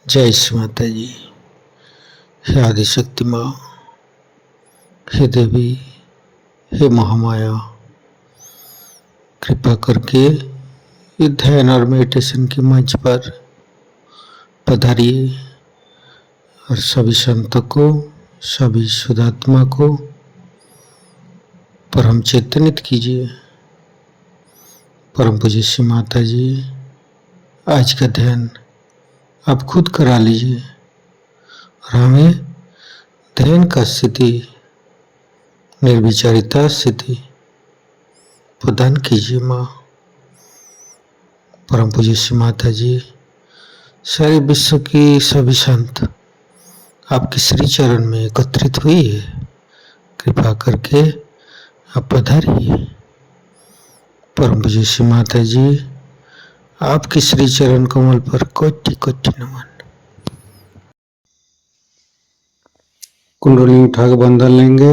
जय श्री माता जी। हे आदिशक्ति माँ, हे देवी, हे महामाया, कृपा करके ये ध्यान और मेडिटेशन के मंच पर पधारिए और सभी संतों को, सभी शुद्धात्मा को परम चेतनित कीजिए। परम पूज्य श्री माता जी, आज का ध्यान आप खुद करा लीजिए और हमें ध्यान का स्थिति, निर्विचारिता स्थिति प्रदान कीजिए माँ। परम पूज्य श्री माता जी, सारे विश्व की सभी संत आपके श्री चरण में एकत्रित हुई है, कृपा करके आप पधारिए। परम पूज्य श्री माता जी, आपके श्री चरण कमल पर कोटि कोटि नमन। कुंडली उठा के बंधन लेंगे।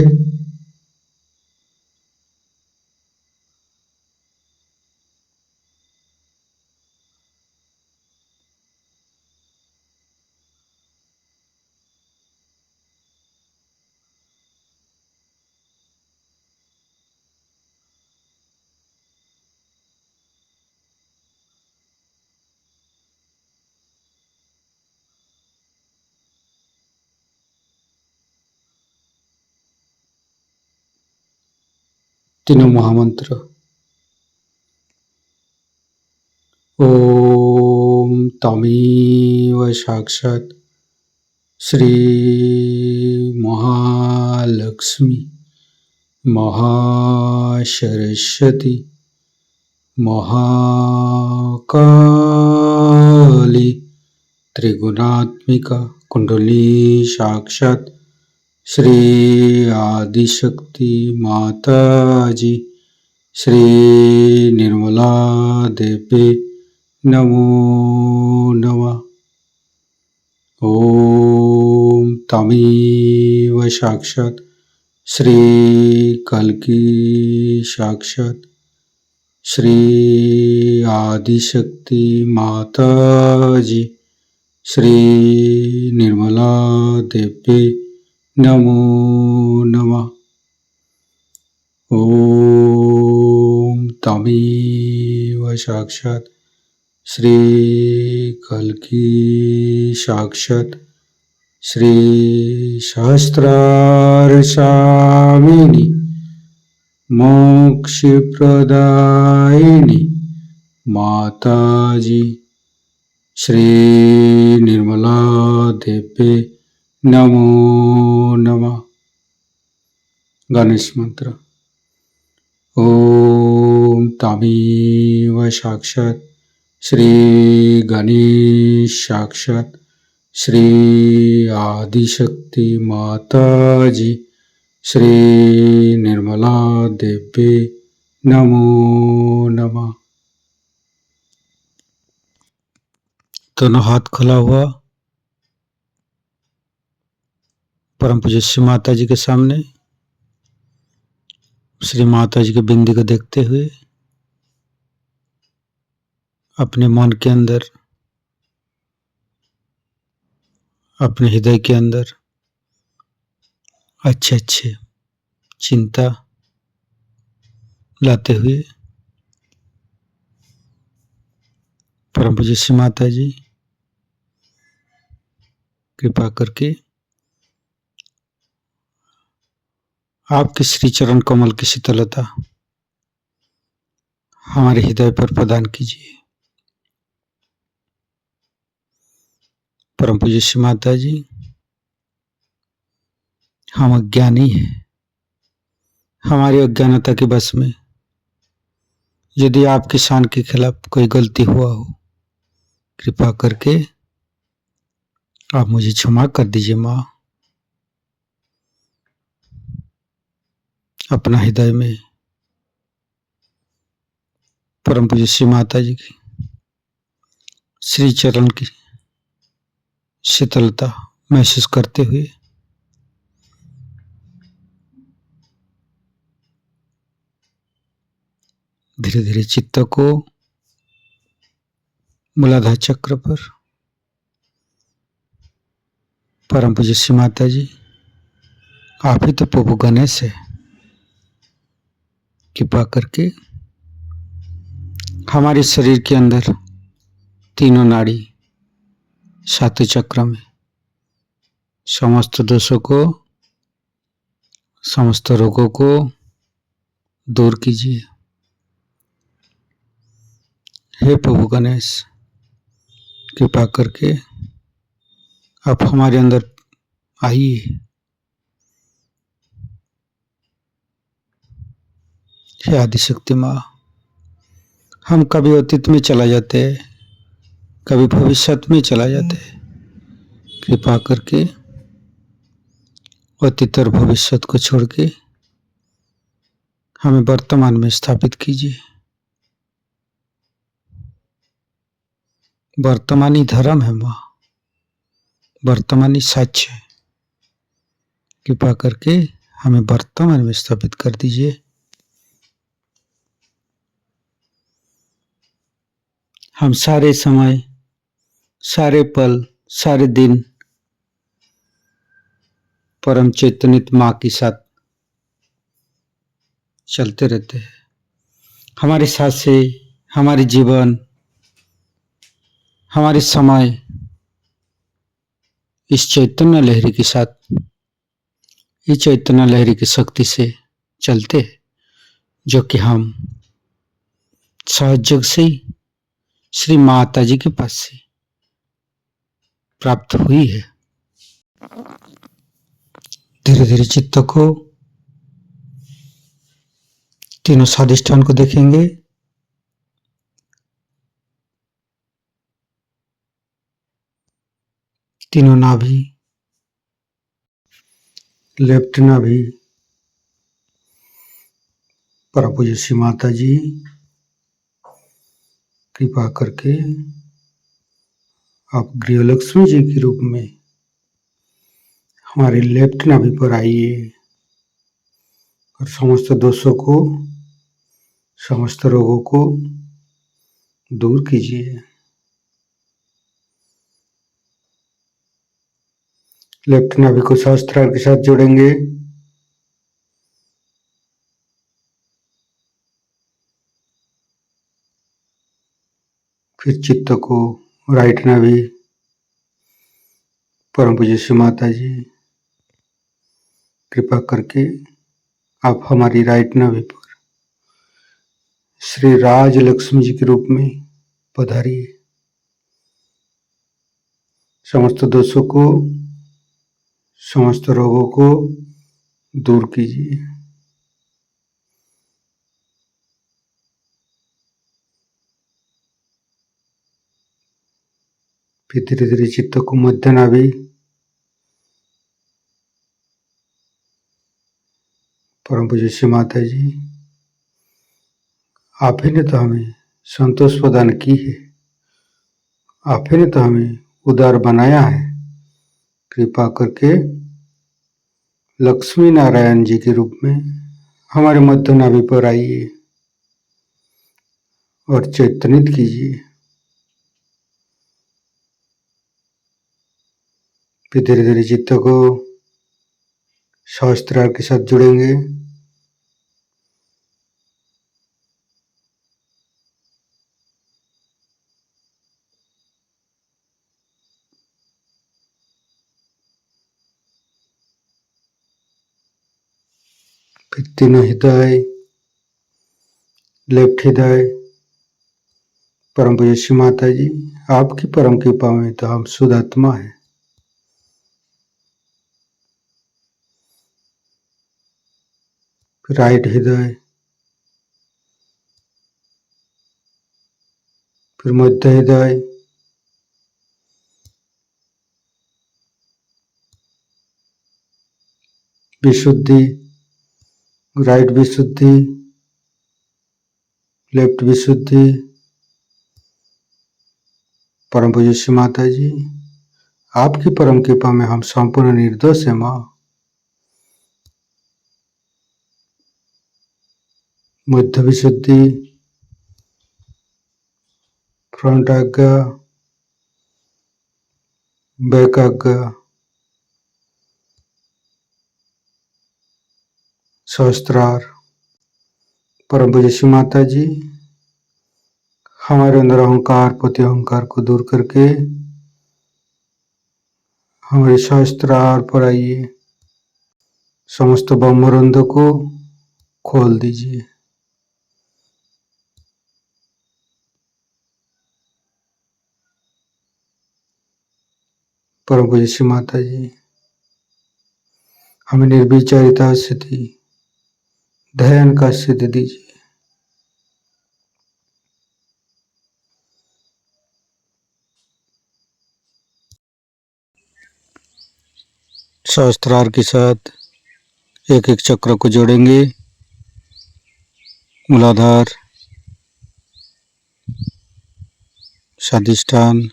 तीनों महामंत्र। ओम तमेव साक्षात् श्री महालक्ष्मी महासरस्वती महाकाली त्रिगुणात्मिका कुंडली साक्षात् श्री आदिशक्ति माता जी श्री निर्मला देवी नमो नमः। ओम तमेव साक्षात् श्री कल्की साक्षात् श्री आदिशक्ति माता जी श्री निर्मला देवी नमो नमः। ओम तमेव साक्षात् श्री कल्की साक्षात् श्री सहस्रार स्वामिनी मोक्ष प्रदायिनी माता जी श्री निर्मला देवी नमो नमः। गणेश मंत्र। ओम तमेव साक्षात् श्री गणेश साक्षात् श्री आदिशक्ति माता जी श्री निर्मला देवी नमो नमः। दोनों हाथ खुला हुआ परम पूज्य श्री माता जी के सामने, श्री माता जी के बिंदी को देखते हुए अपने मन के अंदर, अपने हृदय के अंदर अच्छे अच्छे चिंता लाते हुए परम पूज्य श्री माता जी कृपा करके आपके श्री चरण कमल की शीतलता हमारे हृदय पर प्रदान कीजिए। परम पूज्य श्री माता जी, हम अज्ञानी हैं, हमारी अज्ञानता के बस में यदि आपकी शान के खिलाफ कोई गलती हुआ हो, कृपा करके आप मुझे क्षमा कर दीजिए माँ। अपना हृदय में परम पूज्य श्री माता जी की श्री चरण की शीतलता महसूस करते हुए धीरे धीरे चित्त को मूलाधार चक्र पर परम पूज्य श्री माता जी, आप ही तो प्रभु गणेश है। कृपा करके हमारे शरीर के अंदर तीनों नाड़ी सातों चक्र में समस्त दोषों को, समस्त रोगों को दूर कीजिए। हे प्रभु गणेश, कृपा करके आप हमारे अंदर आइए। हे आदिशक्ति माँ, हम कभी अतीत में चला जाते हैं, कभी भविष्य में चला जाते हैं। कृपा करके अतीत और भविष्य को छोड़ के हमें वर्तमान में स्थापित कीजिए। वर्तमानी धर्म है माँ, वर्तमानी सच है। कृपा करके हमें वर्तमान में स्थापित कर दीजिए। हम सारे समय, सारे पल, सारे दिन परम चैतन्य माँ के साथ चलते रहते हैं। हमारे सांसें, हमारे जीवन, हमारे समय इस चैतन्य लहरी के साथ, इस चैतन्य लहरी की शक्ति से चलते हैं, जो कि हम सहयोग से ही श्री माता जी के पास से प्राप्त हुई है। धीरे धीरे चित्त को तीनों स्वादिष्ठान को देखेंगे। तीनों नाभि, लेफ्ट नाभि, परम पूज्य श्री माता जी, कृपा करके आप गृहलक्ष्मी जी के रूप में हमारे लेफ्ट नाभि पर आइए और समस्त दोषों को, समस्त रोगों को दूर कीजिए। लेफ्ट नाभि को सहस्त्रार के साथ जोड़ेंगे। फिर चित्त को राइट नाभि, परम पूज्य श्री माता जी, कृपा करके आप हमारी राइट नाभि पर श्री राज लक्ष्मी जी के रूप में पधारिए। समस्त दोषों को, समस्त रोगों को दूर कीजिए। फिर धीरे धीरे चित्त को मध्य नाभि, परम पूज्य श्री माता जी, आप ही ने तो हमें संतोष प्रदान की है, आप ही ने तो हमें उदार बनाया है। कृपा करके लक्ष्मी नारायण जी के रूप में हमारे मध्य नाभि पर आइए और चैतन्यित कीजिए। फिर धीरे धीरे चित्त को सहस्त्रार के साथ जुड़ेंगे। फिर तीनों हृदय, लेफ्ट हृदय, परम पूज्य श्री माता जी, आपकी परम कृपा में तो हम शुद्ध आत्मा है। फिर राइट हृदय, फिर मध्य हृदय, विशुद्धि, राइट विशुद्धि, लेफ्ट विशुद्धि, परम पूज्य श्री माता जी, आपकी परम कृपा में हम संपूर्ण निर्दोष है माँ। मध्य विशुद्धि, फ्रंट आज्ञा, बैक आज्ञा, सहस्त्रार। परम पूज्य श्री माता जी, हमारे अंदर अहंकार, पति अहंकार को दूर करके हमारे सहस्त्रार पर आइए, समस्त ब्रह्मरंध को खोल दीजिए। परम पूज्य श्री माता जी, हमें निर्विचारिता स्थिति, ध्यान का सिद्धि दीजिए। सहस्त्रार के साथ एक एक चक्र को जोड़ेंगे। मूलाधार, स्वादिष्ठान,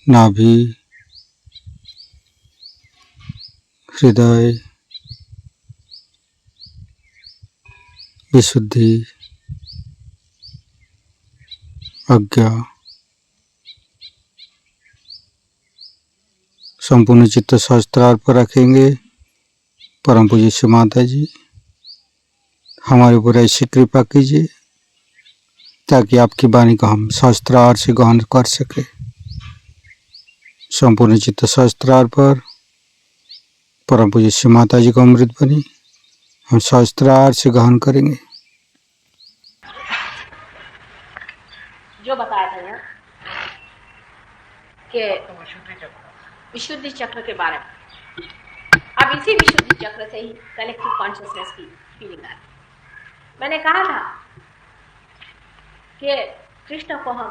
नाभि, हृदय, विशुद्धि, आज्ञा, संपूर्ण चित्त सहस्त्रार पर रखेंगे। परम पूज्य श्री माता जी, हमारे ऊपर ऐसी कृपा कीजिए ताकि आपकी वाणी को हम सहस्त्रार से ग्रहण कर सके। संपूर्ण चित्त सहस्त्रार पर परम पूज्य श्री माता जी को अमृत बनी हम सहस्त्रार से ग्रहण करेंगे। जो बताया था यहाँ कि विशुद्धि चक्र के बारे में, अब इसी विशुद्धि चक्र से ही कलेक्टिव कॉन्शियसनेस की फीलिंग आ रही। मैंने कहा था कि कृष्ण को हम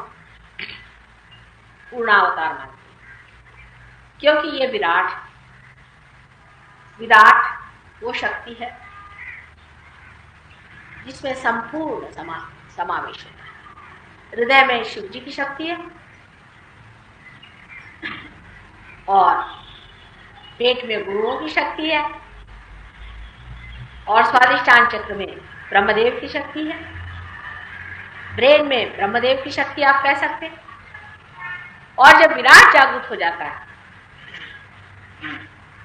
पूर्णावतार मानते हैं क्योंकि ये विराट वो शक्ति है जिसमें संपूर्ण समावेश होता है। हृदय में शिव जी की शक्ति है और पेट में गुरुओं की शक्ति है और स्वादिष्ठान चक्र में ब्रह्मदेव की शक्ति है। ब्रेन में ब्रह्मदेव की शक्ति आप कह सकते हैं। और जब विराट जागृत हो जाता है,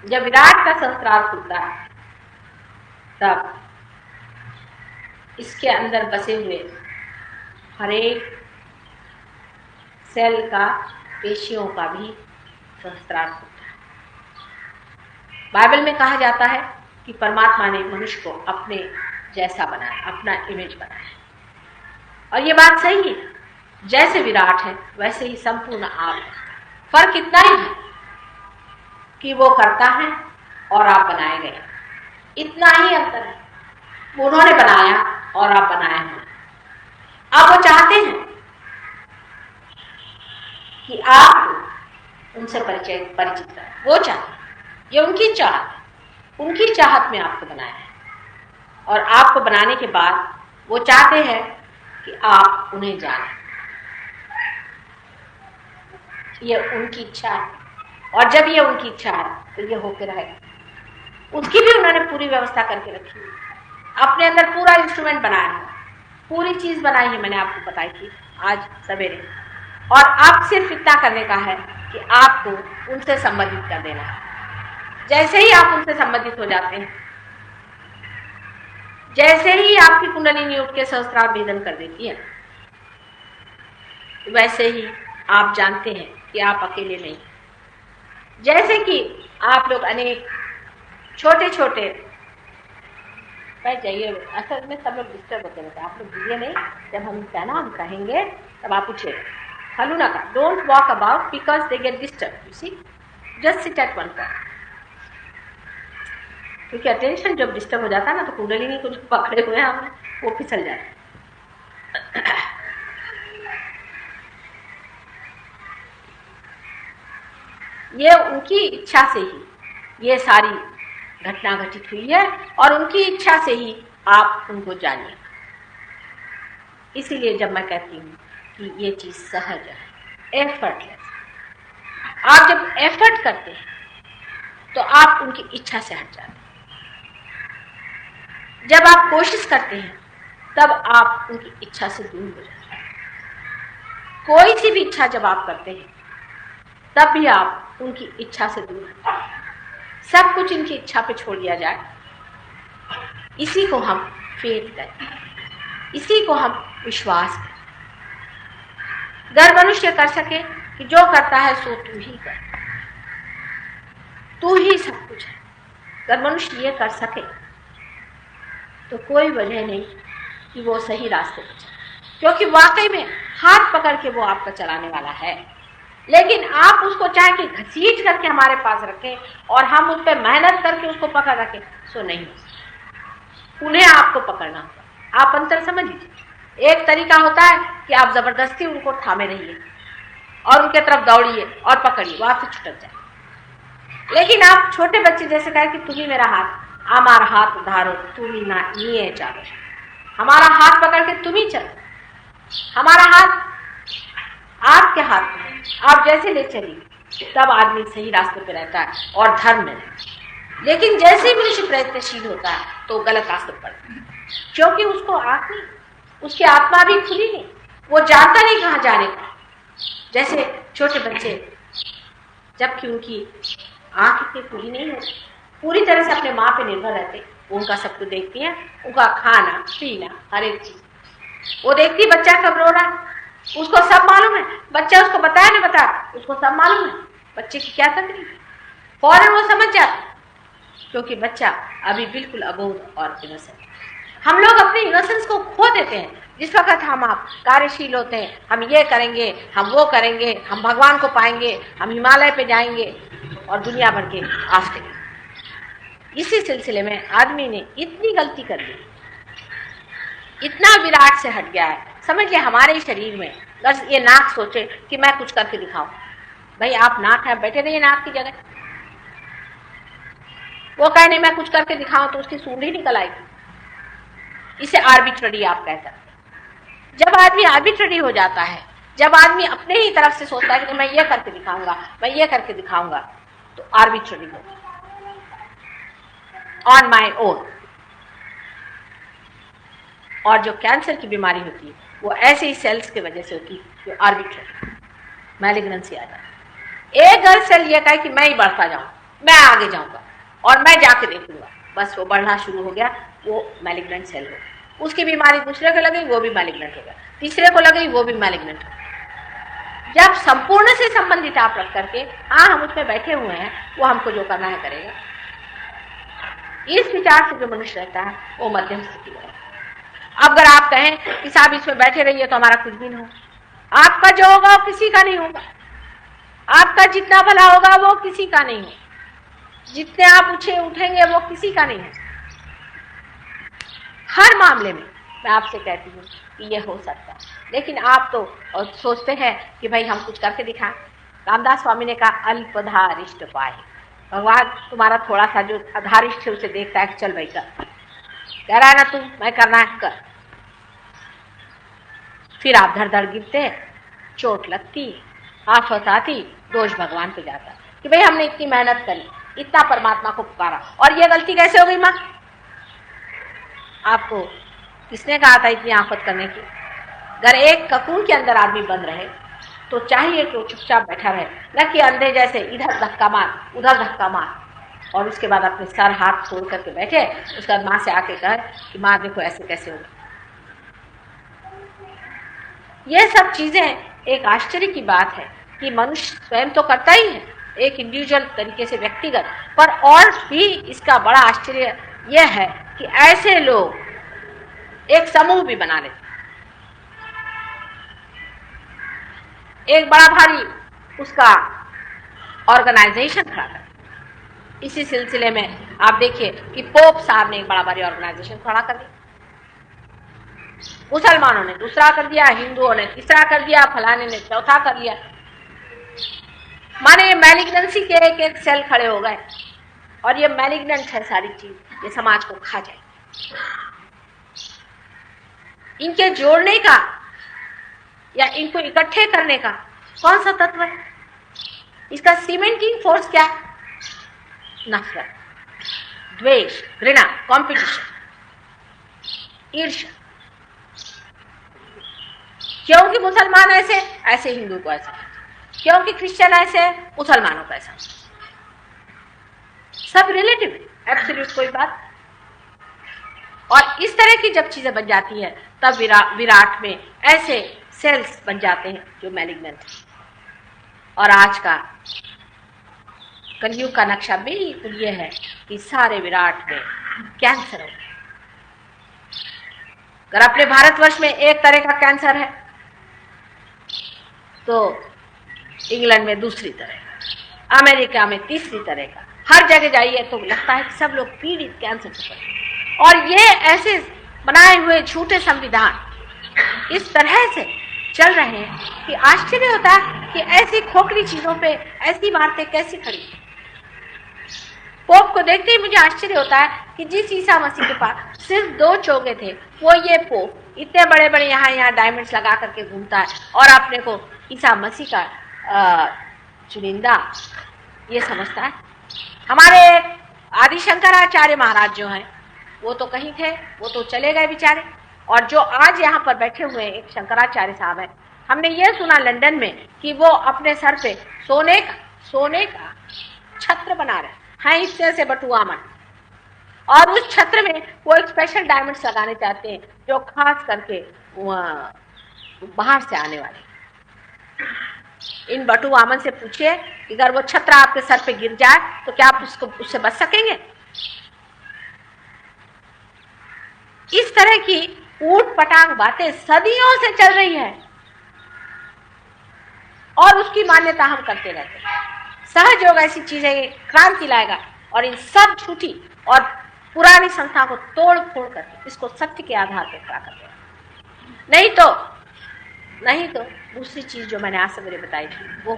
जब विराट का सहस्त्रार खुलता है, तब इसके अंदर बसे हुए हर एक सेल का, पेशियों का भी सहस्त्रार खुलता है। बाइबल में कहा जाता है कि परमात्मा ने मनुष्य को अपने जैसा बनाया, अपना इमेज बनाया। और ये बात सही है, जैसे विराट है वैसे ही संपूर्ण आप है। फर्क इतना ही है कि वो करता है और आप बनाए गए, इतना ही अंतर है। उन्होंने बनाया और आप बनाए हैं। अब वो चाहते हैं कि आप उनसे परिचित करें। वो चाहते हैं, ये उनकी चाहत है, उनकी चाहत में आपको बनाया है। और आपको बनाने के बाद वो चाहते हैं कि आप उन्हें जानें। ये उनकी इच्छा है और जब ये उनकी इच्छा है तो ये होकर रहेगा। उसकी भी उन्होंने पूरी व्यवस्था करके रखी है, अपने अंदर पूरा इंस्ट्रूमेंट बनाया है, पूरी चीज बनाई है। मैंने आपको बताई थी आज सवेरे। और आप सिर्फ इतना करने का है कि आपको उनसे संबंधित कर देना है। जैसे ही आप उनसे संबंधित हो जाते हैं, जैसे ही आपकी कुंडलिनी उठ के सहस्त्रार भेदन कर देती है, वैसे ही आप जानते हैं कि आप अकेले नहीं। जैसे कि आप लोग अनेक छोटे छोटे बैठ जाइए, असल में सब लोग डिस्टर्ब होते रहते हैं। आप लोग दीजिए नहीं, जब हम कहना हम कहेंगे तब आप उठिए, हलू ना कर। Don't walk about because they get disturb. You see, just sit at one point. क्योंकि अटेंशन जब डिस्टर्ब हो जाता है ना, तो कुंडलिनी को जो पकड़े हुए हैं हमने, वो फिसल जाता है। ये उनकी इच्छा से ही ये सारी घटना घटित हुई है और उनकी इच्छा से ही आप उनको जानिए। इसीलिए जब मैं कहती हूँ कि ये चीज सहज है, एफर्टलेस। आप जब एफर्ट करते हैं तो आप उनकी इच्छा से हट जाते हैं। जब आप कोशिश करते हैं तब आप उनकी इच्छा से दूर हो जाते हैं। कोई सी भी इच्छा जब आप करते हैं तब भी आप उनकी इच्छा से दूर हटते हैं। सब कुछ इनकी इच्छा पे छोड़ दिया जाए। इसी को हम फेथ कहते हैं, इसी को हम विश्वास कहते हैं। अगर मनुष्य कर सके कि जो करता है सो तू ही कर, तू ही सब कुछ है, अगर मनुष्य ये कर सके तो कोई वजह नहीं कि वो सही रास्ते पर चले, क्योंकि वाकई में हाथ पकड़ के वो आपका चलाने वाला है। लेकिन आप उसको चाहे कि घसीट करके हमारे पास रखें और हम उस पर मेहनत करके उसको पकड़ रखें, सो नहीं हो सकता। उन्हें आपको पकड़ना होगा। आप अंतर समझ लीजिए। एक तरीका होता है कि आप जबरदस्ती उनको थामे रहिए और उनके तरफ दौड़िए और पकड़िए, वो आपसे छुटक जाए। लेकिन आप छोटे बच्चे जैसे कहे कि तुम ही मेरा हाथ, हमारा हाथ उधारो, तुम ही ना ये चालो, हमारा हाथ पकड़ के तुम ही चलो, हमारा हाथ आपके हाथ में है, आप जैसे ले चलिए, तब आदमी सही रास्ते पे रहता है और धर्म में रहता है। लेकिन जैसे ही मनुष्य प्रयत्नशील होता है तो गलत रास्ते पर पड़ता है, क्योंकि उसको आंख नहीं, उसकी आत्मा भी खुली नहीं, वो जानता नहीं कहाँ जाने का। जैसे छोटे बच्चे जबकि उनकी आंख इतनी खुली नहीं होती, पूरी तरह से अपने माँ पे निर्भर रहते, वो उनका सब कुछ देखती है, उनका खाना पीना हर एक चीज वो देखती। बच्चा कब रो रहा है उसको सब मालूम है, बच्चा उसको बताया ना बता, उसको सब मालूम है बच्चे की क्या तकलीफ है, फौरन वो समझ जाता, क्योंकि बच्चा अभी बिल्कुल अबोध और इनोसेंट। हम लोग अपने इनोसेंस को खो देते हैं जिस वक्त हम आप कार्यशील होते हैं, हम ये करेंगे, हम वो करेंगे, हम भगवान को पाएंगे, हम हिमालय पे जाएंगे और दुनिया भर के आस्ते। इसी सिलसिले में आदमी ने इतनी गलती कर दी, इतना विराट से हट गया है। समझिए हमारे शरीर में अगर ये नाक सोचे कि मैं कुछ करके दिखाऊं, भाई आप नाक है, बैठे रहिए नाक की जगह। वो कहे नहीं मैं कुछ करके दिखाऊं तो उसकी सूंड ही निकल आएगी। इसे आर्बिट्ररी आप कह सकते हैं। जब आदमी आर्बिट्ररी हो जाता है, जब आदमी अपने ही तरफ से सोचता है कि मैं ये करके दिखाऊंगा, मैं ये करके दिखाऊंगा, तो आर्बिट्ररी होगा, ऑन माई ओन। और जो कैंसर की बीमारी होती है वो ऐसे ही सेल्स की वजह से होती है जो आर्बिट्ररी मैलिग्नेंसी आ जाती है। एक अगर सेल ये कहे कि मैं ही बढ़ता जाऊं, मैं आगे जाऊंगा और मैं जाके देखूंगा, बस वो बढ़ना शुरू हो गया, वो मैलिग्नेंट सेल हो गया। उसकी बीमारी दूसरे को लगी, वो भी मैलिग्नेंट हो गया, तीसरे को लगी, वो भी मैलिग्नेंट हो गया। जब संपूर्ण से संबंधित आप रख करके हाँ हम उसमें बैठे हुए हैं, वो हमको जो करना है करेगा, इस विचार से जो मनुष्य रहता है वो मध्यम स्थिति में। अब अगर आप कहें कि साहब इसमें बैठे रहिए तो हमारा कुछ भी नहीं होगा, आपका जो होगा वो किसी का नहीं होगा, आपका जितना भला होगा वो किसी का नहीं होगा, जितने आप उठेंगे वो किसी का नहीं है। हर मामले में मैं आपसे कहती हूँ कि ये हो सकता है, लेकिन आप तो सोचते हैं कि भाई हम कुछ करके दिखाएं। रामदास स्वामी ने कहा अल्पधारिष्ट पाए, भगवान तुम्हारा थोड़ा सा जो अधारिष्ट है उसे देखता है, चल भाई कर, कह रहा है ना तुम, मैं करना है कर। फिर आप धड़ धड़ गिरते, चोट लगती, आफत आती, दोष भगवान पे जाता कि भाई हमने इतनी मेहनत करी, इतना परमात्मा को पुकारा और ये गलती कैसे हो गई माँ? आपको किसने कहा था इतनी आफत करने की? अगर एक ककून के अंदर आदमी बंद रहे तो चाहिए कि वो चुपचाप बैठा रहे, न कि अंधे जैसे इधर धक्का मार उधर धक्का मार और उसके बाद अपने सर हाथ छोड़ करके बैठे, उसके बाद माँ से आके कहे कि माँ देखो ऐसे कैसे होगा। ये सब चीजें एक आश्चर्य की बात है कि मनुष्य स्वयं तो करता ही है एक इंडिविजुअल तरीके से, व्यक्तिगत, पर और भी इसका बड़ा आश्चर्य यह है कि ऐसे लोग एक समूह भी बना लेते, एक बड़ा भारी उसका ऑर्गेनाइजेशन खड़ा कर। इसी सिलसिले में आप देखिए कि पोप साहब ने एक बड़ा भारी ऑर्गेनाइजेशन खड़ा कर दिया, मुसलमानों ने दूसरा कर दिया, हिंदुओं ने तीसरा कर दिया, फलाने ने चौथा कर लिया। माने मैलिग्नेंसी के एक एक सेल खड़े हो गए और ये मैलिग्नेंट है सारी चीज, ये समाज को खा जाए। इनके जोड़ने का या इनको इकट्ठे करने का कौन सा तत्व है? इसका सीमेंटिंग फोर्स क्या है? नफरत, द्वेष, घृणा, कंपटीशन, ईर्ष्या। क्योंकि मुसलमान ऐसे ऐसे हिंदू को ऐसा, क्योंकि क्रिश्चियन ऐसे मुसलमानों को ऐसा। सब रिलेटिव है, एब्सोल्यूट कोई बात। और इस तरह की जब चीजें बन जाती है तब विराट में ऐसे सेल्स बन जाते हैं जो मैलिग्नेंट है। और आज का कलयुग का नक्शा बिल्कुल ये है कि सारे विराट में कैंसर हो। अगर अपने भारतवर्ष में एक तरह का कैंसर है तो इंग्लैंड में दूसरी तरह का, अमेरिका में तीसरी तरह का, हर जगह जाइए तो लगता है कि सब लोग पीड़ित कैंसर से पड़े। और ये ऐसे बनाए हुए झूठे संविधान इस तरह से चल रहे हैं कि आश्चर्य होता है कि ऐसी खोखली चीजों पे ऐसी इमारतें कैसी खड़ी। पोप को देखते ही मुझे आश्चर्य होता है कि जिस ईसा मसीह के पास सिर्फ 2 चोगे थे, वो ये पोप इतने बड़े बड़े यहाँ डायमंड्स लगा करके घूमता है और अपने को ईसा मसीह का चुनिंदा ये समझता है। हमारे आदि शंकराचार्य महाराज जो हैं वो तो कहीं थे, वो तो चले गए बेचारे। और जो आज यहाँ पर बैठे हुए एक शंकराचार्य साहब हैं, हमने ये सुना लंदन में कि वो अपने सर पे सोने का छत्र बना रहे हैं, इतने से बटुआमन, और उस छत्र में वो एक स्पेशल डायमंड्स लगाने चाहते हैं जो खास करके बाहर से आने वाले। इन बटुआमन से पूछिए कि अगर वो छत्र आपके सर पे गिर जाए तो क्या आप उससे बच सकेंगे? इस तरह की ऊट पटांग बातें सदियों से चल रही है और उसकी मान्यता हम करते रहते हैं। सहयोग ऐसी चीज है, क्रांति लाएगा और इन सब झूठी और पुरानी संस्था को तोड़ फोड़ करके इसको सत्य के आधार पर खड़ा कर देगा। नहीं तो दूसरी चीज जो मैंने आज सवेरे बताई थी, वो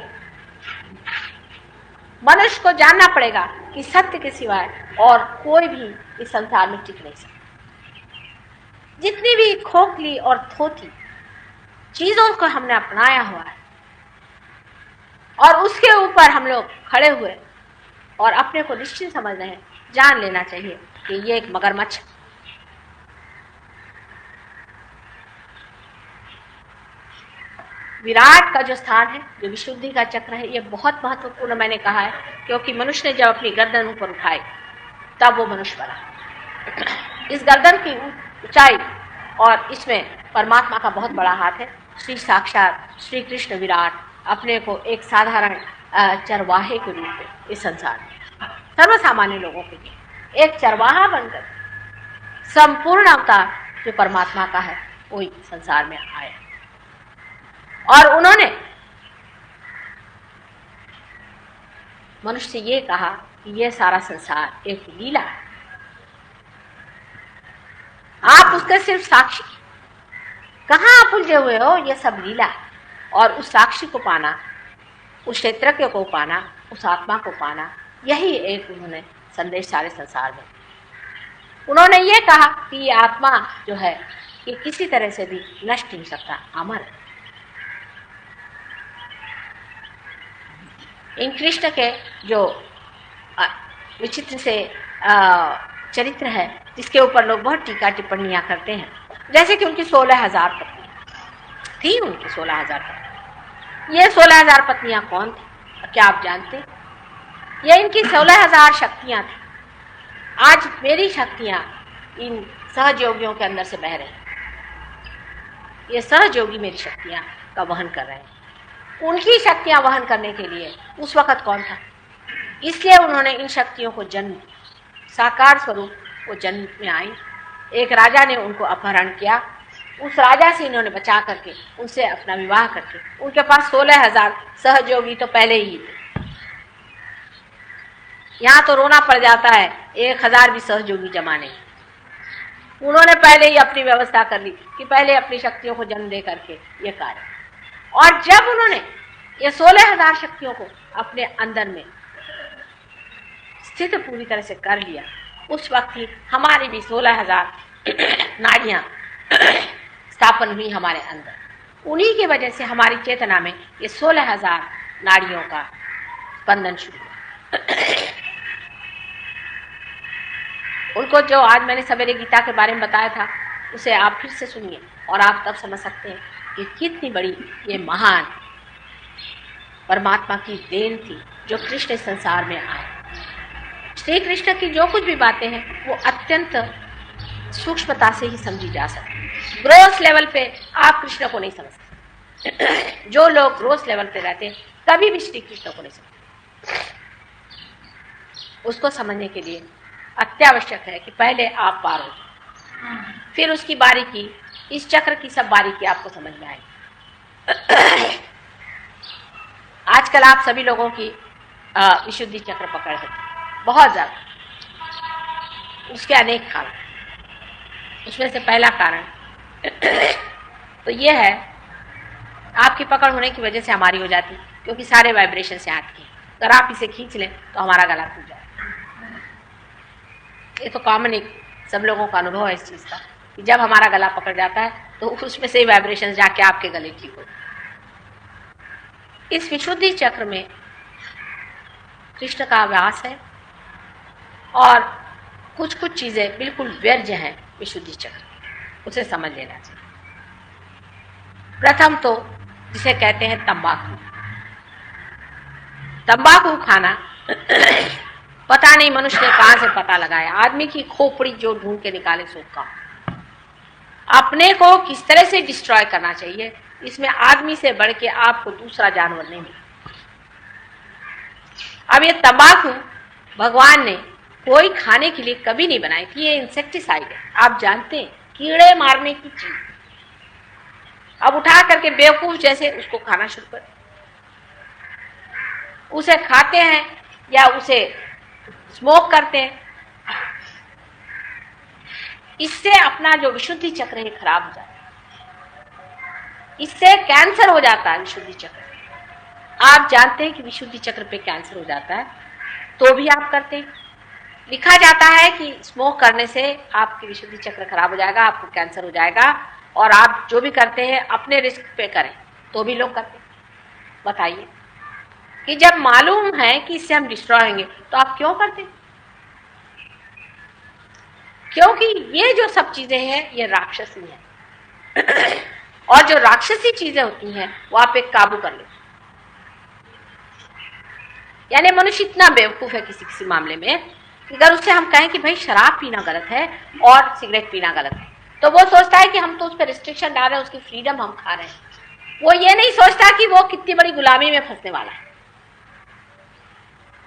मनुष्य को जानना पड़ेगा कि सत्य के सिवाय और कोई भी इस संसार में टिक नहीं सकता। जितनी भी खोखली और थोथी चीजों को हमने अपनाया हुआ है और उसके ऊपर हम लोग खड़े हुए और अपने को निश्चित समझ रहे हैं, जान लेना चाहिए कि ये एक मगरमच्छ है। विराट का जो स्थान है, जो विशुद्धि का चक्र है, ये बहुत महत्वपूर्ण मैंने कहा है, क्योंकि मनुष्य ने जब अपनी गर्दन ऊपर उठाई तब वो मनुष्य बना। इस गर्दन की ऊंचाई और इसमें परमात्मा का बहुत बड़ा हाथ है। श्री साक्षात श्री कृष्ण विराट अपने को एक साधारण चरवाहे के रूप में इस संसार में सर्वसामान्य लोगों के लिए एक चरवाहा बनकर संपूर्ण अवतार जो परमात्मा का है वो संसार में आया। और उन्होंने मनुष्य से ये कहा कि ये सारा संसार एक लीला है, आप उसके सिर्फ साक्षी, कहाँ आप उलझे हुए हो, ये सब लीला है। और उस साक्षी को पाना, उस क्षेत्रज्ञ को पाना, उस आत्मा को पाना, यही एक उन्होंने संदेश सारे संसार में। उन्होंने ये कहा कि ये आत्मा जो है ये किसी तरह से भी नष्ट नहीं सकता, अमर है। इन कृष्ण के जो विचित्र से चरित्र है, जिसके ऊपर लोग बहुत टीका टिप्पणियां करते हैं, जैसे कि उनकी 16,000 पत्नियां थी। उनकी 16,000 पत्नियां, ये 16,000 पत्नियां कौन थी क्या आप जानते? ये इनकी 16,000 शक्तियां थी। आज मेरी शक्तियां इन सहयोगियों के अंदर से बह रही हैं। ये सहयोगी मेरी शक्तियां का वहन कर रहे हैं। उनकी शक्तियां वहन करने के लिए उस वक्त कौन था? इसलिए उन्होंने इन शक्तियों को जन्म दिया। साकार स्वरूप वो जन्म में आई। एक राजा ने उनको अपहरण किया, उस राजा से इन्होंने बचा करके उनसे अपना विवाह करके, उनके पास 16,000 सहयोगी तो पहले ही थे। यहाँ तो रोना पड़ जाता है, 1,000 भी सहयोगी जमा नहीं। उन्होंने पहले ही अपनी व्यवस्था कर ली कि पहले अपनी शक्तियों को जन्म दे करके ये कार्य। और जब उन्होंने ये 16,000 शक्तियों को अपने अंदर में स्थित पूरी तरह से कर लिया, उस वक्त ही हमारी भी 16,000 नाड़ियां स्थापन हुई हमारे अंदर। उन्हीं की वजह से हमारी चेतना में ये 16,000 नाड़ियों का स्पंदन शुरू हुआ। उनको जो आज मैंने सवेरे गीता के बारे में बताया था, उसे आप फिर से सुनिए और आप तब समझ सकते हैं कि कितनी बड़ी ये महान परमात्मा की देन थी जो कृष्ण संसार में आए। श्री कृष्ण की जो कुछ भी बातें हैं वो अत्यंत सूक्ष्मता से ही समझी जा सकती। ग्रोस लेवल पे आप कृष्ण को नहीं समझ सकते। जो लोग ग्रोस लेवल पे रहते हैं कभी भी श्री कृष्ण को नहीं समझते। उसको समझने के लिए अत्यावश्यक है कि पहले आप पार हो, फिर उसकी बारीकी, इस चक्र की सब बारीकी आपको समझ में आएगी। आजकल आप सभी लोगों की विशुद्धि चक्र पकड़ है बहुत ज्यादा। उसके अनेक कारण, उसमें से पहला कारण तो ये है, आपकी पकड़ होने की वजह से हमारी हो जाती, क्योंकि सारे वाइब्रेशन से आती है। अगर आप इसे खींच लें तो हमारा गला टूट जाए। ये तो कॉमन एक सब लोगों का अनुभव है इस चीज का, कि जब हमारा गला पकड़ जाता है तो उसमें से वाइब्रेशन जाके आपके गले ठीक हो। इस विशुद्धि चक्र में कृष्ण का व्यास है और कुछ कुछ चीजें बिल्कुल व्यर्थ हैं विशुद्धि चक्र, उसे समझ लेना चाहिए। प्रथम तो जिसे कहते हैं तंबाकू। तंबाकू खाना पता नहीं मनुष्य ने कहां से पता लगाया। आदमी की खोपड़ी जो ढूंढ के निकाले सो का। अपने को किस तरह से डिस्ट्रॉय करना चाहिए, इसमें आदमी से बढ़ के आपको दूसरा जानवर नहीं मिला। अब ये तंबाकू भगवान ने कोई खाने के लिए कभी नहीं बनाई थी। ये इंसेक्टिसाइड है, आप जानते हैं, कीड़े मारने की चीज। अब उठा करके बेवकूफ जैसे उसको खाना शुरू कर, उसे खाते हैं या उसे स्मोक करते हैं। इससे अपना जो विशुद्धि चक्र है खराब हो जाता है। इससे कैंसर हो जाता है विशुद्धि चक्र। आप जानते हैं कि विशुद्धि चक्र पे कैंसर हो जाता है, तो भी आप करते हैं। लिखा जाता है कि स्मोक करने से आपकी विशुद्धि चक्र खराब हो जाएगा, आपको कैंसर हो जाएगा, और आप जो भी करते हैं अपने रिस्क पे करें, तो भी लोग करते हैं। बताइए कि जब मालूम है कि इससे हम डिस्ट्रॉय होंगे तो आप क्यों करते? क्योंकि ये जो सब चीजें हैं ये राक्षसी हैं। और जो राक्षसी चीजें होती हैं वो आप एक काबू कर लेते। यानी मनुष्य इतना बेवकूफ है किसी किसी मामले में कि अगर उससे हम कहें कि भाई शराब पीना गलत है और सिगरेट पीना गलत है, तो वो सोचता है कि हम तो उस पर रिस्ट्रिक्शन डाल रहे हैं, उसकी फ्रीडम हम खा रहे हैं। वो ये नहीं सोचता कि वो कितनी बड़ी गुलामी में फंसने वाला है।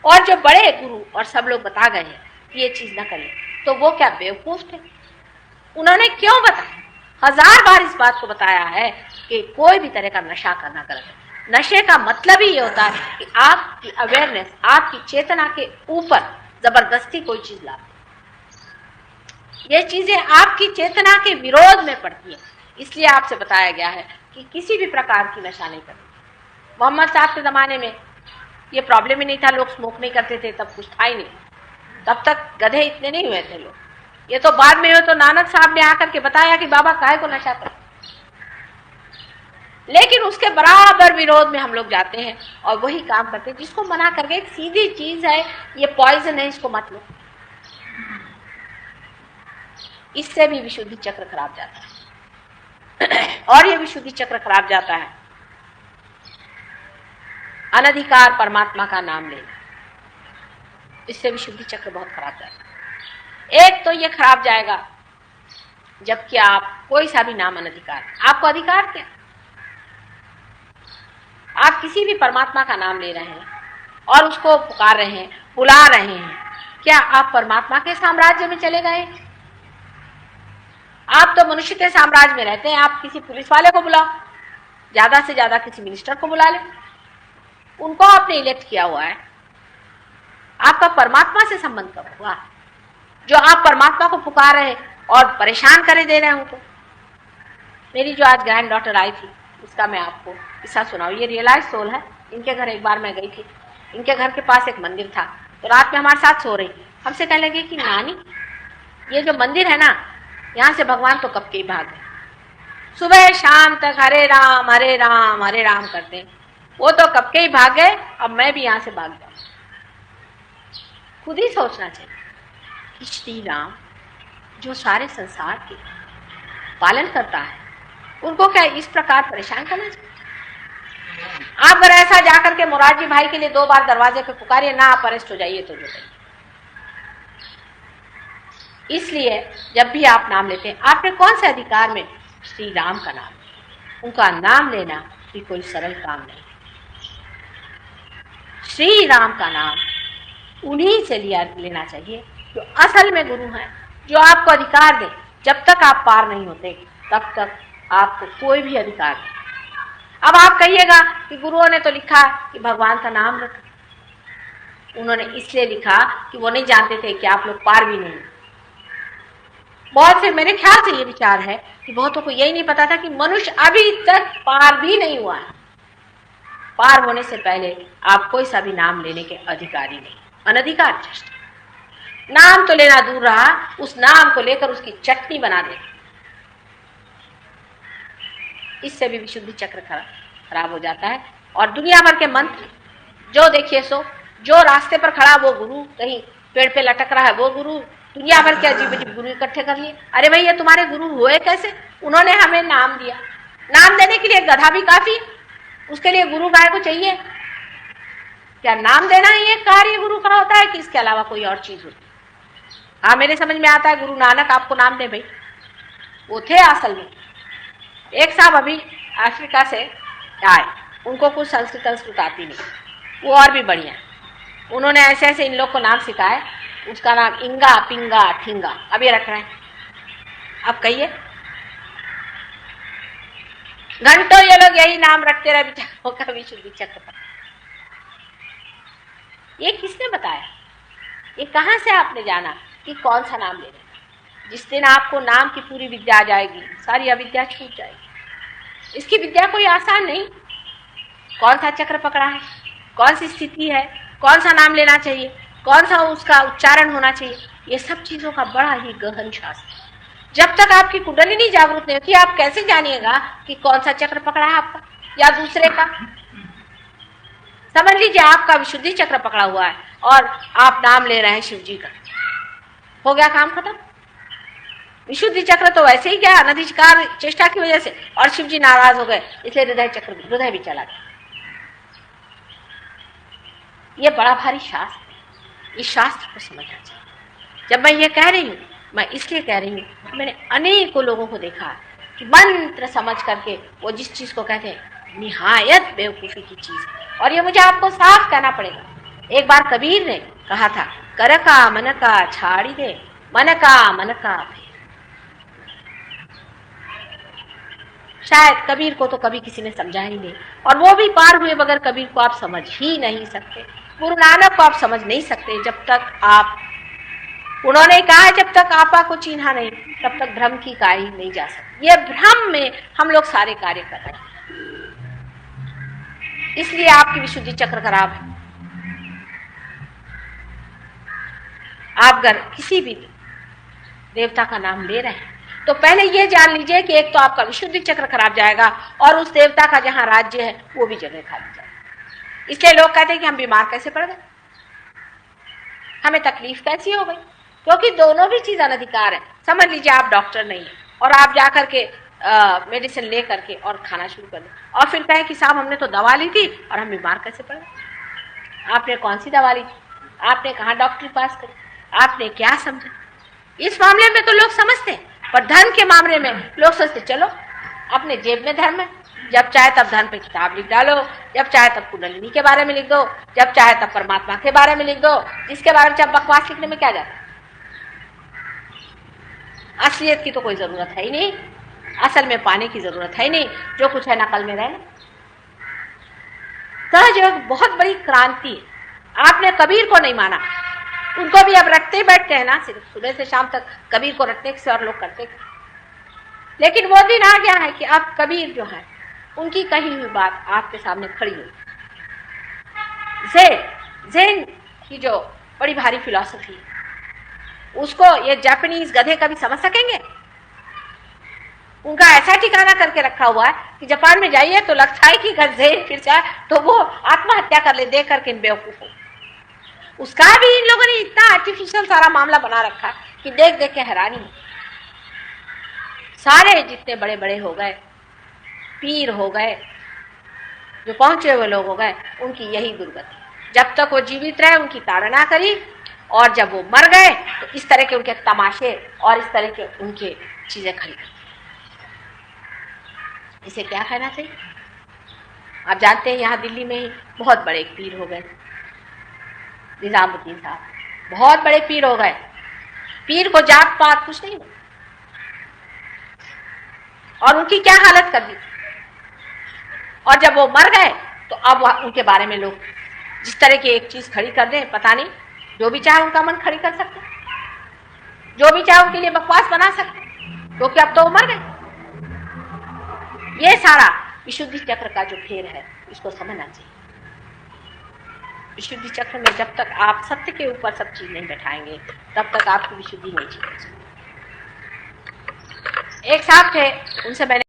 और जो बड़े गुरु और सब लोग बता गए हैं कि ये चीज ना करें, तो वो क्या बेवकूफ थे? उन्होंने क्यों बताया? 1000 बार इस बात को बताया है कि कोई भी तरह का नशा करना गलत है। नशे का मतलब ही ये होता है कि आपकी अवेयरनेस, आपकी चेतना के ऊपर जबरदस्ती कोई चीज लाते। ये चीजें आपकी चेतना के विरोध में पड़ती है। इसलिए आपसे बताया गया है कि किसी भी प्रकार की नशा नहीं करनी। मोहम्मद साहब के जमाने में ये प्रॉब्लम ही नहीं था, लोग स्मोक नहीं करते थे, तब कुछ था ही नहीं। तब तक गधे इतने नहीं हुए थे लोग। ये तो बाद में हो तो नानक साहब ने आकर के बताया कि बाबा काहे को नशा कर। लेकिन उसके बराबर विरोध में हम लोग जाते हैं और वही काम करते हैं जिसको मना करके, एक सीधी चीज है, ये पॉइजन है, इसको मत लो। इससे भी विशुद्धि चक्र खराब जाता है। और ये विशुद्धि चक्र खराब जाता है अनधिकार परमात्मा का नाम लेना। इससे विशुद्धि चक्र बहुत खराब जाता है। एक तो ये खराब जाएगा जबकि आप कोई सा भी नाम अनधिकार, आपको अधिकार क्या? आप किसी भी परमात्मा का नाम ले रहे हैं और उसको पुकार रहे हैं, बुला रहे हैं, क्या आप परमात्मा के साम्राज्य में चले गए? आप तो मनुष्य के साम्राज्य में रहते हैं। आप किसी पुलिस वाले को बुलाओ, ज्यादा से ज्यादा किसी मिनिस्टर को बुला ले, उनको आपने इलेक्ट किया हुआ है। आपका परमात्मा से संबंध कब हुआ? जो आप परमात्मा को पुकार रहे और परेशान करे दे रहे हैं उनको। मेरी जो आज ग्रैंड डॉटर आई थी, उसका मैं आपको किस्सा सुनाऊं। ये रियलाइज सोल है। इनके घर एक बार मैं गई थी। इनके घर के पास एक मंदिर था, तो रात में हमारे साथ सो रही। हमसे कहने लगी कि नानी, ये जो मंदिर है ना, यहाँ से भगवान तो कब के ही भाग गए। सुबह शाम तक हरे राम हरे राम हरे राम करते हैं, वो तो कब के ही भाग गए, अब मैं भी यहाँ से भाग जाऊं। खुद ही सोचना चाहिए कि श्री राम जो सारे संसार के पालन करता है, उनको क्या इस प्रकार परेशान करना चाहिए? आप अगर ऐसा जाकर के मोरारजी भाई के लिए 2 बार दरवाजे पे पुकारिए, ना आप अरेस्ट हो जाइए तो जो जाइए। इसलिए जब भी आप नाम लेते हैं, आपने कौन से अधिकार में श्री राम का नाम, उनका नाम लेना भी कोई सरल काम नहीं। श्री राम का नाम उन्हीं से लेना चाहिए जो असल में गुरु हैं, जो आपको अधिकार दे। जब तक आप पार नहीं होते तब तक आपको कोई भी अधिकार नहीं। अब आप कहिएगा कि गुरुओं ने तो लिखा कि भगवान का नाम रखा, उन्होंने इसलिए लिखा कि वो नहीं जानते थे कि आप लोग पार भी नहीं। बहुत से, मेरे ख्याल से ये विचार है कि बहुतों को यही नहीं पता था कि मनुष्य अभी तक पार भी नहीं हुआ है। पार होने से पहले आप कोई सा भी नाम लेने के अधिकारी नहीं, अनधिकार चेष्टा। नाम तो लेना दूर रहा, उस नाम को लेकर उसकी चटनी बना दे, इससे भी विशुद्धि चक्र खराब हो जाता है। और दुनिया भर के मंत्र जो देखिए सो, जो रास्ते पर खड़ा वो गुरु, कहीं पेड़ पे लटक रहा है वो गुरु, दुनिया भर के अजीब अजीब गुरु इकट्ठे कर लिए। अरे भाई, ये तुम्हारे गुरु हुए कैसे? उन्होंने हमें नाम दिया। नाम देने के लिए गधा भी काफी, उसके लिए गुरु गाय को चाहिए क्या? नाम देना ही एक कार्य गुरु का होता है कि इसके अलावा कोई और चीज होती? हाँ, मेरे समझ में आता है गुरु नानक आपको नाम दे भाई, वो थे असल में। एक साहब अभी अफ्रीका से आए, उनको कुछ संस्कृत आती नहीं, वो और भी बढ़िया, उन्होंने ऐसे ऐसे इन लोग को नाम सिखाए। उसका नाम इंगा पिंगा ठिंगा अब ये रख रहे हैं। अब कहिए, घंटों ये लोग यही नाम रखते रहे बेचारों का विशुद्धि चक्र पर। ये किसने बताया? ये कहां से आपने जाना कि कौन सा नाम लेना? जिस दिन आपको नाम की पूरी विद्या आ जाएगी, सारी अविद्या छूट जाएगी। इसकी विद्या कोई आसान नहीं। कौन सा चक्र पकड़ा है, कौन सी स्थिति है, कौन सा नाम लेना चाहिए, कौन सा उसका उच्चारण होना चाहिए, ये सब चीजों का बड़ा ही गहन शास्त्र है। जब तक आपकी कुंडलिनी जागृत नहीं होती, आप कैसे जानिएगा कि कौन सा चक्र पकड़ा है आपका या दूसरे का? समझ लीजिए आपका विशुद्धि चक्र पकड़ा हुआ है और आप नाम ले रहे हैं शिव जी का, हो गया काम खत्म। विशुद्धि चक्र तो वैसे ही क्या, अनधिकार चेष्टा की वजह से, और शिव जी नाराज हो गए, इसलिए हृदय भी चला गया। ये बड़ा भारी शास्त्र है, इस शास्त्र को समझना चाहिए। जब मैं ये कह रही हूँ, मैं इसलिए कह रही हूँ कि मैंने अनेकों लोगों को देखा है कि मंत्र समझ करके वो जिस चीज को कहते हैं निहायत बेवकूफी की चीज है। और ये मुझे आपको साफ कहना पड़ेगा। एक बार कबीर ने कहा था, कर का मन का छाड़ी दे, मन का फेर। शायद कबीर को तो कभी किसी ने समझा ही नहीं, और वो भी पार हुए बगैर कबीर को आप समझ ही नहीं सकते। गुरु नानक को आप समझ नहीं सकते जब तक आप, उन्होंने कहा जब तक आपा को चिन्हा नहीं तब तक भ्रम की काई नहीं जा सकती। ये भ्रम में हम लोग सारे कार्य कर रहे हैं, इसलिए आपकी विशुद्धि चक्र खराब है। आप अगर किसी भी देवता का नाम ले रहे हैं तो पहले ये जान लीजिए कि एक तो आपका विशुद्धि चक्र खराब जाएगा और उस देवता का जहां राज्य है वो भी जगह खाली जाएगी। इसलिए लोग कहते हैं कि हम बीमार कैसे पड़ गए, हमें तकलीफ कैसी हो गई, क्योंकि दोनों भी चीज अनधिकार है। समझ लीजिए आप डॉक्टर नहीं है और आप जाकर के मेडिसिन ले करके और खाना शुरू कर दें और फिर कहे कि साहब हमने तो दवा ली थी और हम बीमार कैसे पड़ गए। आपने कौन सी दवा ली थी, आपने कहाँ डॉक्टरी पास करी, आपने क्या समझा? इस मामले में तो लोग समझते हैं, पर धर्म के मामले में लोग सोचते चलो अपने जेब में धर्म है, जब चाहे तब धर्म पे किताब लिख डालो, जब चाहे तब कुंडलिनी के बारे में लिख दो, जब चाहे तब परमात्मा के बारे में लिख दो, जिसके बारे में जब बकवास लिखने में क्या जाता है। असलियत की तो कोई जरूरत है ही नहीं, असल में पाने की जरूरत है ही नहीं, जो कुछ है नकल में रहना। सहयोग बहुत बड़ी क्रांति है। आपने कबीर को नहीं माना, उनको भी अब रटते बैठते हैं ना, सिर्फ सुबह से शाम तक कबीर को रटने से और लोग करते, लेकिन वो दिन आ गया है कि अब कबीर जो है उनकी कही हुई बात आपके सामने खड़ी हुई। ज़ेन की जो बड़ी भारी फिलॉसफी, उसको ये जापानीज गधे कभी समझ सकेंगे? उनका ऐसा ठिकाना करके रखा हुआ है कि जापान में जाइए तो लगता है कि अगर ज़ेन फिर जाए तो वो आत्महत्या कर ले, देख करके इन बेवकूफों। उसका भी इन लोगों ने इतना आर्टिफिशियल सारा मामला बना रखा कि देख देख के हैरानी। सारे जितने बड़े बड़े हो गए, पीर हो गए, जो पहुंचे हुए लोग हो गए, उनकी यही दुर्गति। जब तक वो जीवित रहे उनकी ताड़ना करी, और जब वो मर गए तो इस तरह के उनके तमाशे और इस तरह के उनके चीजें खरीदी। इसे क्या कहना चाहिए? आप जानते हैं यहाँ दिल्ली में ही बहुत बड़े पीर हो गए, निजामुद्दीन साहब बहुत बड़े पीर हो गए। पीर को जात पात कुछ नहीं हुआ, और उनकी क्या हालत कर दी। और जब वो मर गए तो अब उनके बारे में लोग जिस तरह की एक चीज खड़ी कर दें, पता नहीं, जो भी चाहे उनका मन खड़ी कर सकते, जो भी चाहे उनके लिए बकवास बना सकते, क्योंकि अब तो वो मर गए। ये सारा विशुद्धि चक्र का जो फेर है, इसको समझना चाहिए। विशुद्धि चक्र में जब तक आप सत्य के ऊपर सब चीज नहीं बैठाएंगे, तब तक आपकी विशुद्धि नहीं चाहिए। एक साहब थे, उनसे मैंने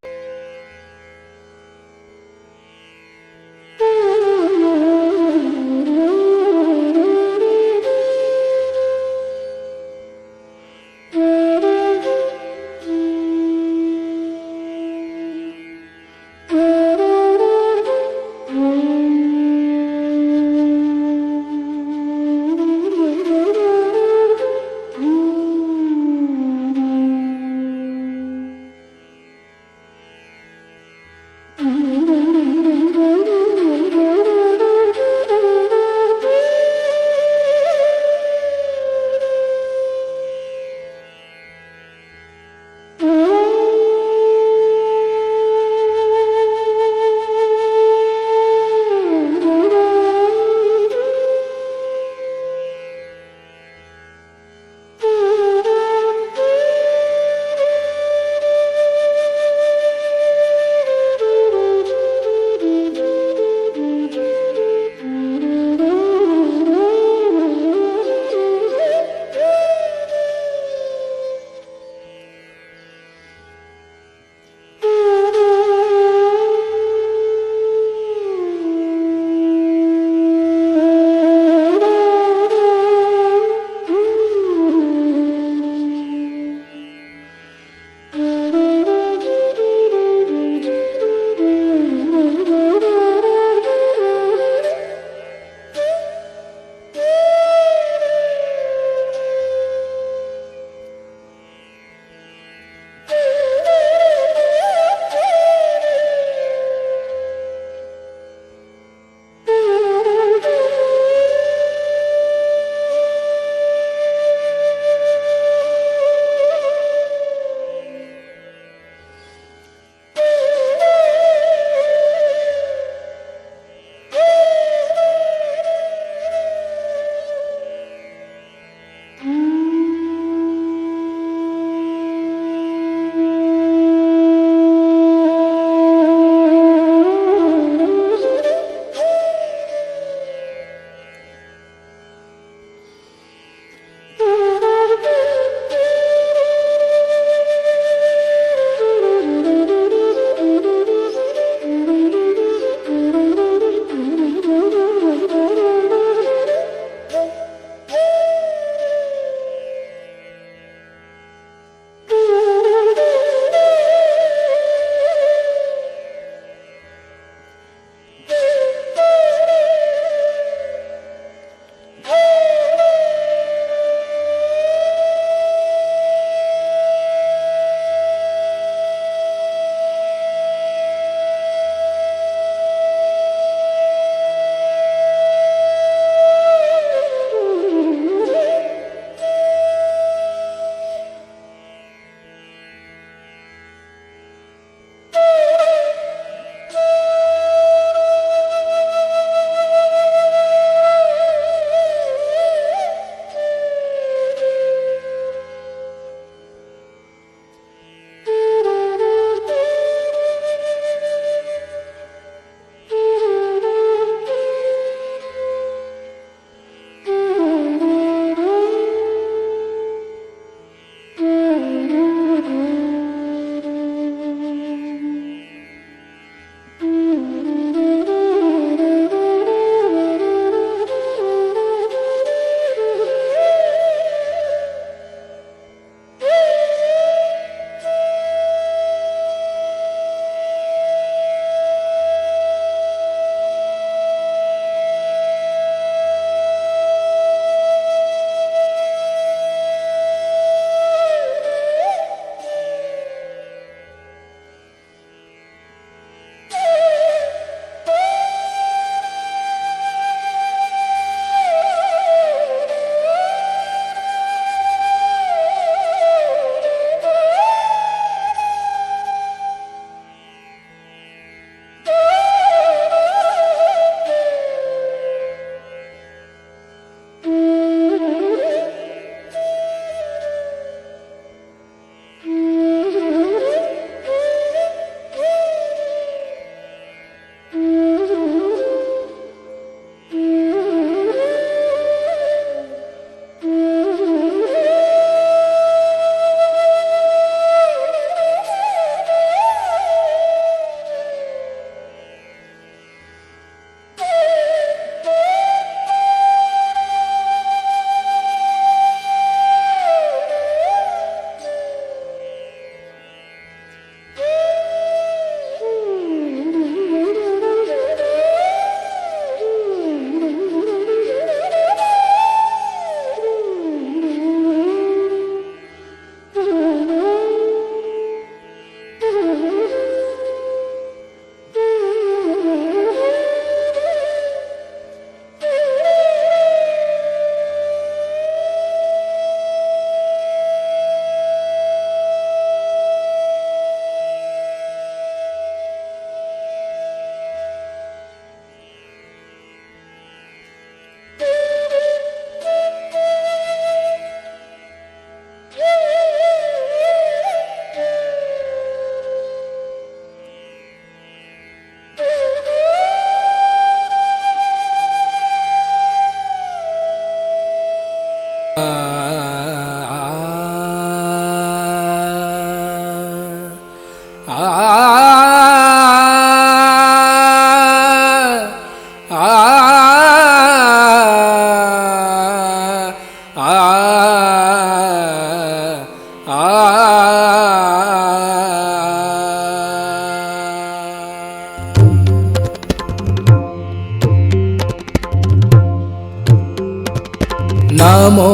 नमो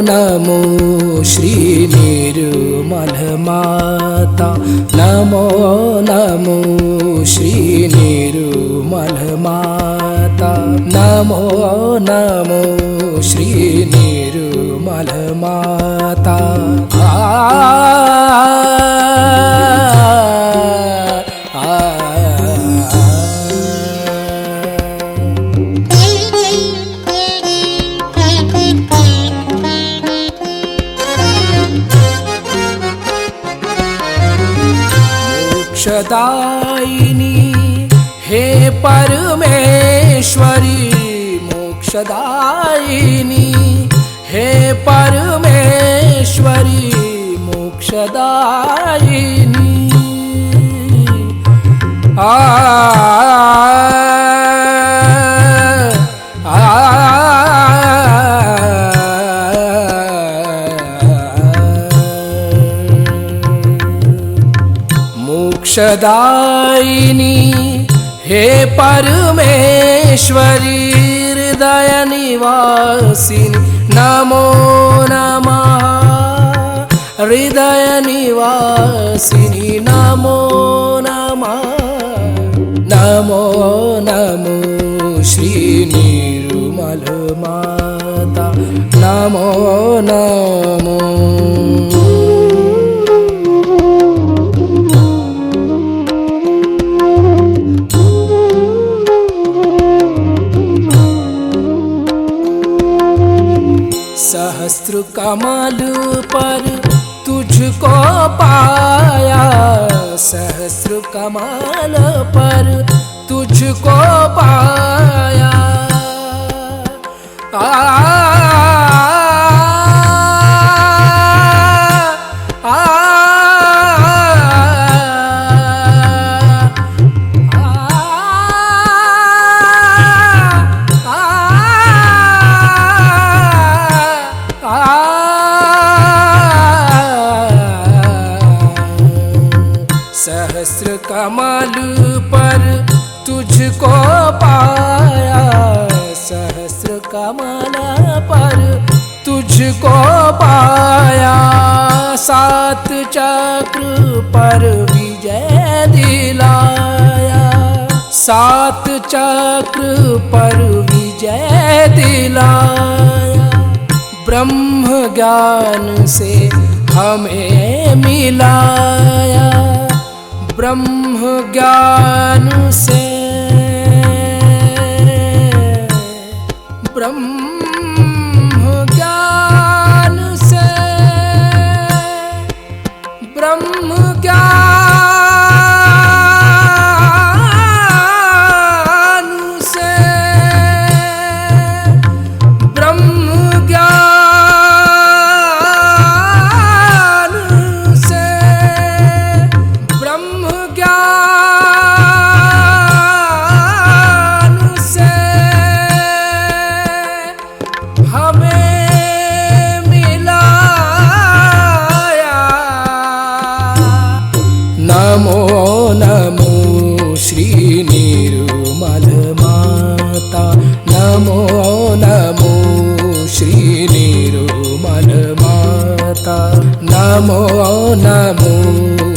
नमो श्री निर्मल माता, नमो नमो श्री निर्मल माता, नमो नमो श्री निर्मल माता। मोक्षदायिनी हे परमेश्वरी, मोक्षदायिनी हे परमेश्वरी, मोक्षदायिनी। मोक्षदायिनी हे परमेश्वरी, हृदय निवासिनी नमो नमः, हृदय निवासिनी नमो नमः, नमो नमो श्री निर्मल माता, नमो नमो। सहस्त्र कमल पर तुझको पाया, सहस्त्र कमल पर तुझको पाया। सहस्र कमल पर तुझको पाया, सहस्र कमल पर तुझको पाया। सात चक्र पर विजय दिलाया, सात चक्र पर विजय दिलाया। ब्रह्म ज्ञान से हमें मिलाया, ब्रह्म ज्ञान से, ब्रह्म ज्ञान से, ब्रह्म ज्ञान से, ब्रह्म ज्ञान से, ब्रह्म ज्ञान से हमें मिलाया। नमो नमो श्री निर्मल माता, नमो नमो श्री निर्मल माता, नमो नमो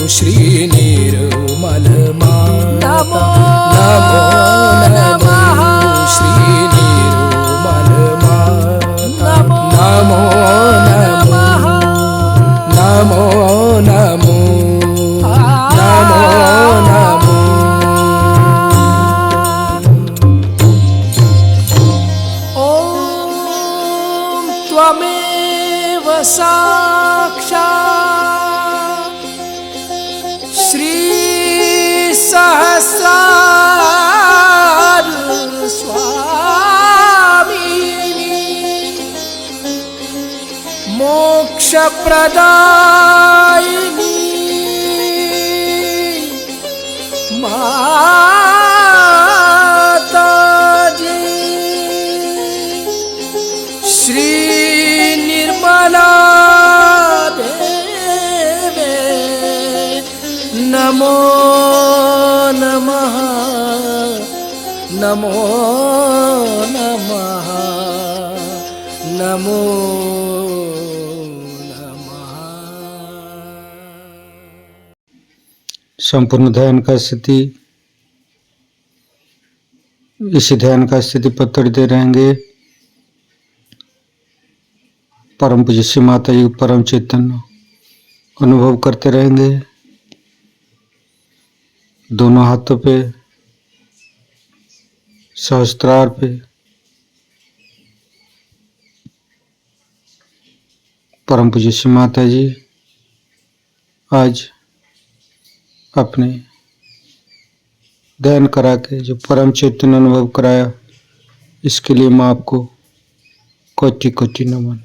श्री निर्मल माता, नमो नमो श्री निर्मल माता, नमो नमो, नमो नमो, नमो नमो। ओम त्वमेव साक्षात् श्री सहस्रार स्वामिनी, मोक्ष प्रदायिनी माताजी, श्री निर्मला देवे नमो नमः, नमो नमः, नमो नमः। संपूर्ण ध्यान का स्थिति, इसी ध्यान का स्थिति पत्र दे रहेंगे। परम पूज्य श्री माता जी परम चैतन्य अनुभव करते रहेंगे। दोनों हाथों पे, सहस्त्रार पे परम पूज्य श्री माता जी आज अपने ध्यान करा के जो परम चैतन्य अनुभव कराया, इसके लिए मैं आपको कोटि कोटि नमन।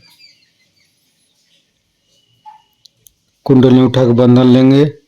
कुंडली उठा के बंधन लेंगे।